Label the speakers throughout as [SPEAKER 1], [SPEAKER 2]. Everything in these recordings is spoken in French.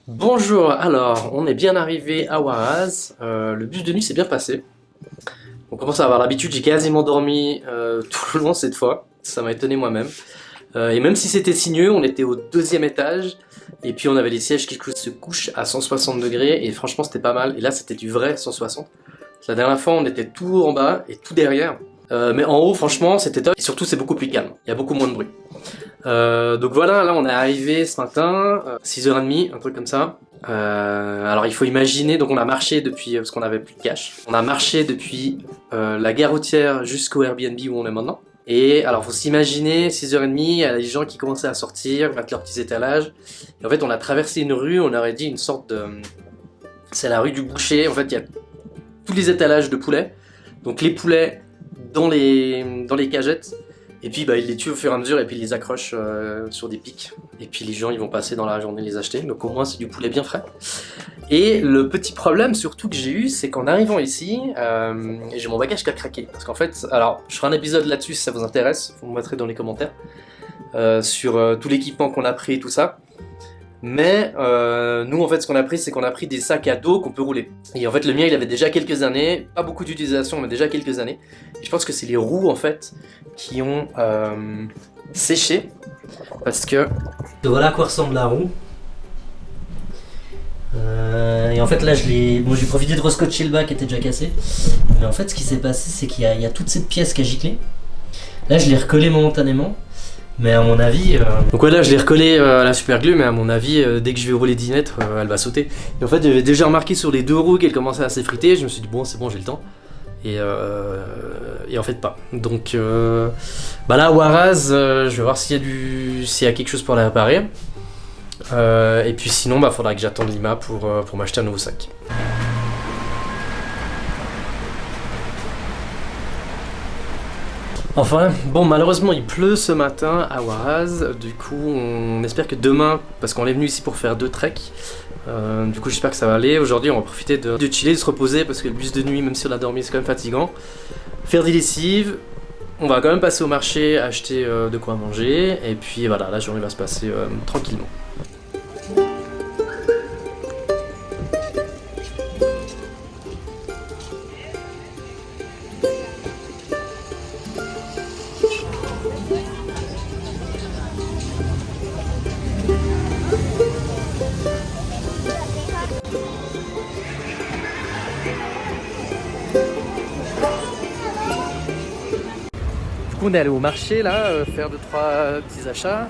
[SPEAKER 1] Bonjour, alors on est bien arrivé à Huaraz, le bus de nuit s'est bien passé. On commence à avoir l'habitude, j'ai quasiment dormi tout le long cette fois, ça m'a étonné moi-même. Et même si c'était sinueux, on était au deuxième étage, et puis on avait les sièges qui se couchent à 160 degrés, et franchement c'était pas mal, et là c'était du vrai 160. La dernière fois on était tout en bas et tout derrière, mais en haut franchement c'était top, et surtout c'est beaucoup plus calme, il y a beaucoup moins de bruit. Donc voilà, là on est arrivé ce matin, 6h30, un truc comme ça. Alors il faut imaginer, donc on a marché depuis, parce qu'on avait plus de cash, on a marché depuis la gare routière jusqu'au Airbnb où on est maintenant. Et alors faut s'imaginer, 6h30, il y a des gens qui commençaient à sortir, mettre leurs petits étalages. Et en fait on a traversé une rue, on aurait dit une sorte de... C'est la rue du boucher, en fait il y a tous les étalages de poulets. Donc les poulets dans les cagettes. Et puis bah, ils les tuent au fur et à mesure et puis ils les accrochent sur des pics. Et puis les gens ils vont passer dans la journée les acheter. Donc au moins c'est du poulet bien frais. Et le petit problème surtout que j'ai eu, c'est qu'en arrivant ici, j'ai mon bagage qui a craqué. Parce qu'en fait, alors je ferai un épisode là-dessus si ça vous intéresse, vous me mettrez dans les commentaires, sur tout l'équipement qu'on a pris et tout ça. Mais nous en fait ce qu'on a pris c'est qu'on a pris des sacs à dos qu'on peut rouler. Et en fait le mien il avait déjà quelques années, pas beaucoup d'utilisation mais déjà quelques années. Et je pense que c'est les roues en fait qui ont séché. Parce que... Voilà à quoi ressemble la roue. Et en fait là j'ai profité de rescotcher le bas qui était déjà cassé. Mais en fait ce qui s'est passé c'est qu'il y a toute cette pièce qui a giclé. Là je l'ai recollé momentanément. Mais à mon avis... Donc voilà, je l'ai recollé à la super glue, mais à mon avis, dès que je vais rouler 10 mètres, elle va sauter. Et en fait, j'avais déjà remarqué sur les deux roues qu'elle commençait à s'effriter, je me suis dit bon, c'est bon, j'ai le temps. Et en fait pas. Donc bah là, Huaraz, je vais voir s'il y a quelque chose pour la réparer. Et puis sinon, bah faudra que j'attende Lima pour m'acheter un nouveau sac. Enfin, bon malheureusement il pleut ce matin à Huaraz, du coup on espère que demain, parce qu'on est venu ici pour faire 2 treks, du coup j'espère que ça va aller. Aujourd'hui on va profiter de chiller, de se reposer, parce que le bus de nuit, même si on a dormi, c'est quand même fatigant. Faire des lessives, on va quand même passer au marché, acheter de quoi manger, et puis voilà, la journée va se passer tranquillement. On est allé au marché là, faire 2-3 petits achats,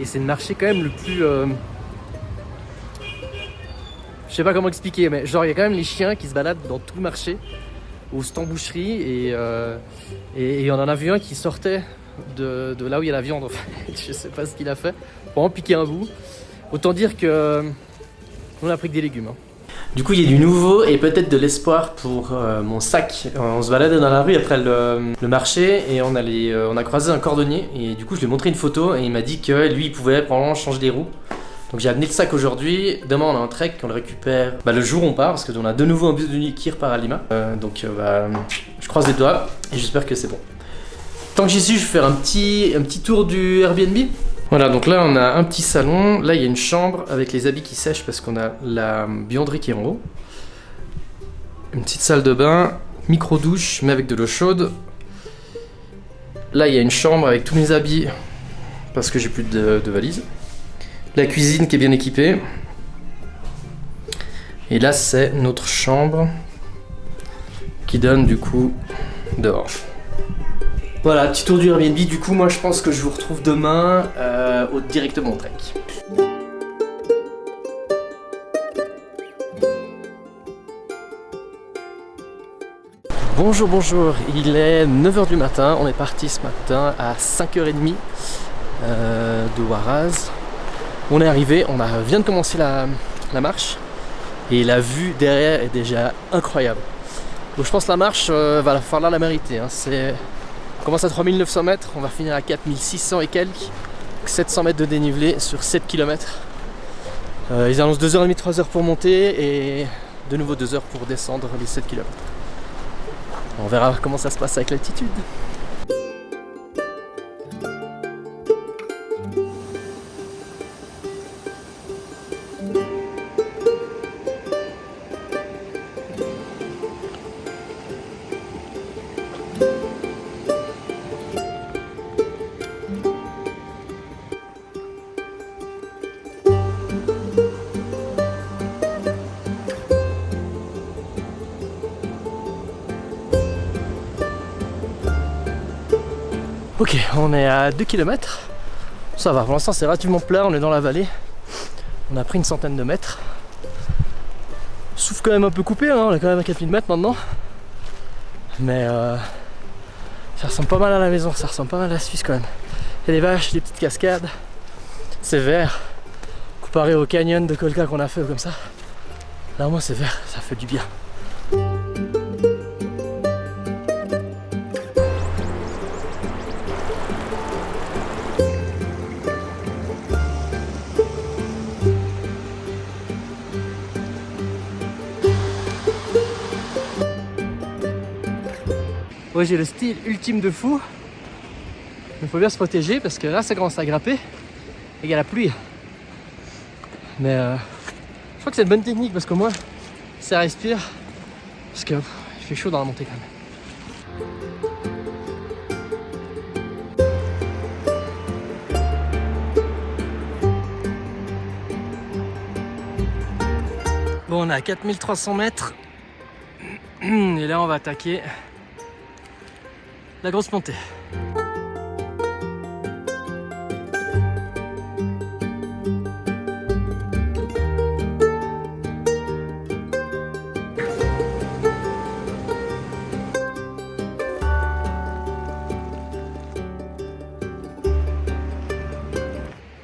[SPEAKER 1] et c'est le marché quand même le plus... Je sais pas comment expliquer, mais genre il y a quand même les chiens qui se baladent dans tout le marché, au stand boucherie, et on en a vu un qui sortait de là où il y a la viande en fait. Je sais pas ce qu'il a fait, pour en piquer un bout. Autant dire que on a pris que des légumes. Hein. Du coup il y a du nouveau et peut-être de l'espoir pour mon sac. On se baladait dans la rue après le marché et on a croisé un cordonnier et du coup je lui ai montré une photo et il m'a dit que lui il pouvait probablement changer les roues. Donc j'ai amené le sac aujourd'hui, demain on a un trek, on le récupère le jour où on part parce qu'on a de nouveau un bus de nuit qui repart à Lima. Je croise les doigts et j'espère que c'est bon. Tant que j'y suis, je vais faire un petit tour du Airbnb. Voilà, donc là on a un petit salon, là il y a une chambre avec les habits qui sèchent parce qu'on a la buanderie qui est en haut. Une petite salle de bain, micro-douche mais avec de l'eau chaude. Là il y a une chambre avec tous mes habits parce que j'ai plus de valise. La cuisine qui est bien équipée. Et là c'est notre chambre qui donne du coup dehors. Voilà, petit tour du Airbnb. Du coup, moi je pense que je vous retrouve demain directement au trek. Bonjour, bonjour, il est 9h du matin. On est parti ce matin à 5h30 de Huaraz. On est arrivé, vient de commencer la marche et la vue derrière est déjà incroyable. Donc je pense que la marche va falloir la mériter. Hein. On commence à 3900 mètres, on va finir à 4600 et quelques, 700 mètres de dénivelé sur 7 km. Ils annoncent 2h30, 3h pour monter et de nouveau 2 heures pour descendre les 7 km. On verra comment ça se passe avec l'altitude. Ok, on est à 2 km. Ça va, pour l'instant c'est relativement plat, on est dans la vallée. On a pris une centaine de mètres. Souffle quand même un peu coupé, hein, on est quand même à 4000 mètres maintenant. Mais ça ressemble pas mal à la maison, ça ressemble pas mal à la Suisse quand même. Il y a des vaches, des petites cascades. C'est vert. Comparé au canyon de Colca qu'on a fait ou comme ça. Là au moins c'est vert, ça fait du bien. Ouais, j'ai le style ultime de fou. Il faut bien se protéger parce que là ça commence à grimper et il y a la pluie. Mais je crois que c'est une bonne technique parce qu'au moins ça respire. Parce que il fait chaud dans la montée quand même. Bon, on est à 4300 mètres. Et là on va attaquer la grosse montée.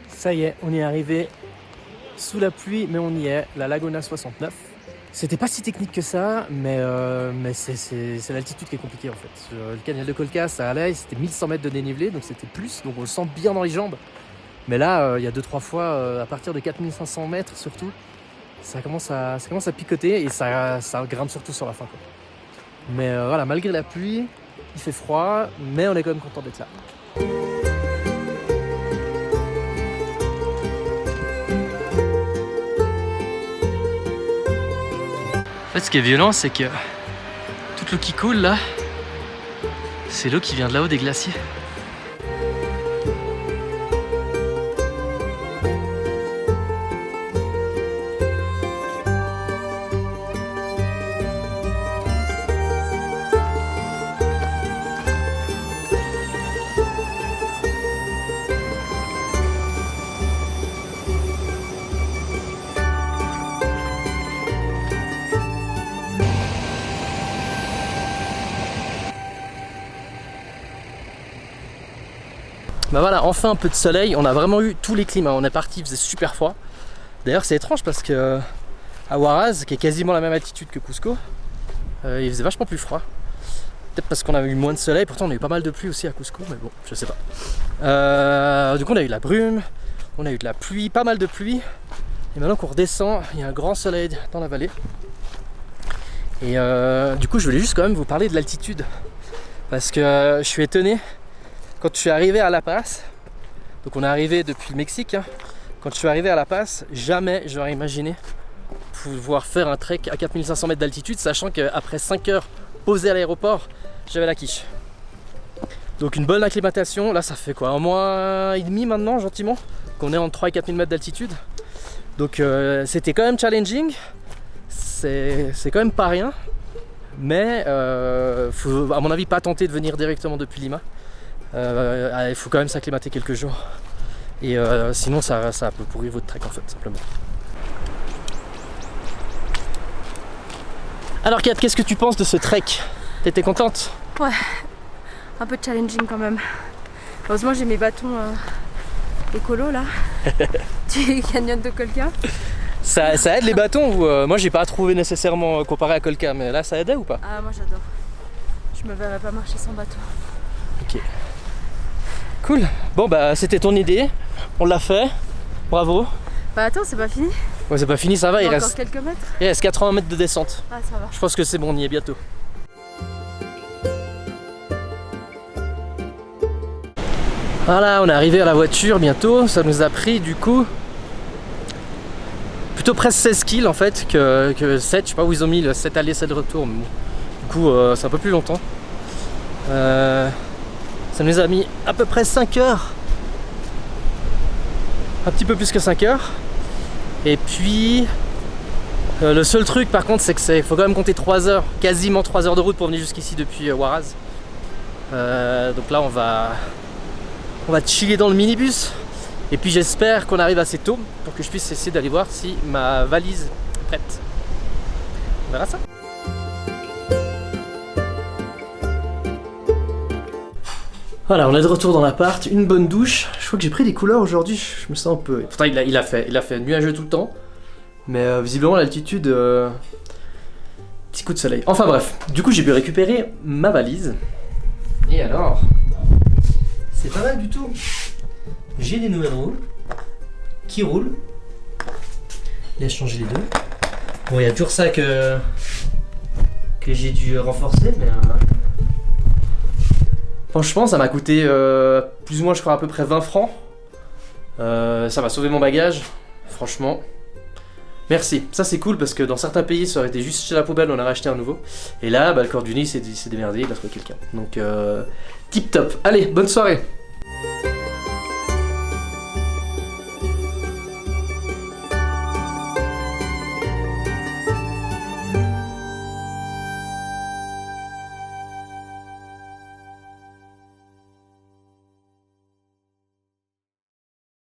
[SPEAKER 1] Ça y est, on y est arrivé sous la pluie, mais on y est, la Laguna 69. C'était pas si technique que ça, mais c'est l'altitude qui est compliquée en fait. Le canyon de Colca, ça allait, c'était 1100 mètres de dénivelé, donc c'était plus, donc on le sent bien dans les jambes. Mais là, il y a 2-3 fois, à partir de 4500 mètres surtout, ça commence à picoter et ça grimpe surtout sur la fin, quoi. Mais voilà, malgré la pluie, il fait froid, mais on est quand même content d'être là. En fait, ce qui est violent, c'est que toute l'eau qui coule là, c'est l'eau qui vient de là-haut des glaciers. Bah voilà, enfin un peu de soleil, on a vraiment eu tous les climats, on est parti, il faisait super froid. D'ailleurs c'est étrange parce que à Huaraz, qui est quasiment la même altitude que Cusco, il faisait vachement plus froid. Peut-être parce qu'on a eu moins de soleil, pourtant on a eu pas mal de pluie aussi à Cusco, mais bon, je sais pas. Du coup on a eu de la brume, on a eu de la pluie, pas mal de pluie. Et maintenant qu'on redescend, il y a un grand soleil dans la vallée. Et du coup je voulais juste quand même vous parler de l'altitude. Parce que je suis étonné. Quand je suis arrivé à La Paz, donc on est arrivé depuis le Mexique, hein, quand je suis arrivé à La Paz, jamais j'aurais imaginé pouvoir faire un trek à 4500 mètres d'altitude, sachant qu'après 5 heures posé à l'aéroport, j'avais la quiche. Donc une bonne acclimatation, là ça fait quoi, un mois et demi maintenant, gentiment, qu'on est entre 3 et 4000 mètres d'altitude. Donc c'était quand même challenging, c'est quand même pas rien, mais faut à mon avis pas tenter de venir directement depuis Lima. Il faut quand même s'acclimater quelques jours et sinon ça peut pourrir votre trek en fait, simplement. Alors Kat, qu'est-ce que tu penses de ce trek? T'étais contente?
[SPEAKER 2] Ouais, un peu challenging quand même. Heureusement j'ai mes bâtons écolo là du canyon de Colca.
[SPEAKER 1] Ça aide les bâtons ou moi j'ai pas trouvé nécessairement comparé à Colca, mais là ça aidait ou pas?
[SPEAKER 2] Ah moi j'adore. Je me verrais pas marcher sans bâton.
[SPEAKER 1] Ok. Cool. Bon bah c'était ton idée, on l'a fait, bravo.
[SPEAKER 2] Bah attends, c'est pas fini.
[SPEAKER 1] Ouais, c'est pas fini, ça va, il
[SPEAKER 2] encore
[SPEAKER 1] reste
[SPEAKER 2] quelques mètres.
[SPEAKER 1] Il reste 80 mètres de descente.
[SPEAKER 2] Ah ça va.
[SPEAKER 1] Je pense que c'est bon, on y est bientôt. Voilà, on est arrivé à la voiture bientôt, ça nous a pris du coup plutôt presque 16 kills en fait que 7, je sais pas où ils ont mis le 7 aller 7 retour, mais bon, du coup c'est un peu plus longtemps. Ça nous a mis à peu près 5 heures, un petit peu plus que 5 heures. Et puis le seul truc par contre c'est qu'il faut quand même compter 3 heures, quasiment 3 heures de route pour venir jusqu'ici depuis Huaraz. Donc là on va On va chiller dans le minibus. Et puis j'espère qu'on arrive assez tôt pour que je puisse essayer d'aller voir si ma valise est prête. On verra ça. Voilà, on est de retour dans l'appart, une bonne douche. Je crois que j'ai pris des couleurs aujourd'hui, je me sens un peu... Pourtant il a fait nuageux tout le temps. Mais visiblement l'altitude... Petit coup de soleil. Enfin bref, du coup j'ai pu récupérer ma valise. Et alors, c'est pas mal du tout. J'ai des nouvelles roues qui roulent. Il a changé les deux. Bon, il y a toujours ça que j'ai dû renforcer, mais franchement, ça m'a coûté plus ou moins, je crois, à peu près 20 francs. Ça m'a sauvé mon bagage, franchement. Merci, ça c'est cool parce que dans certains pays ça aurait été juste chez la poubelle, on a racheté un nouveau. Et là, bah, le Cordonnier s'est démerdé, il a trouvé quelqu'un. Donc, tip top. Allez, bonne soirée.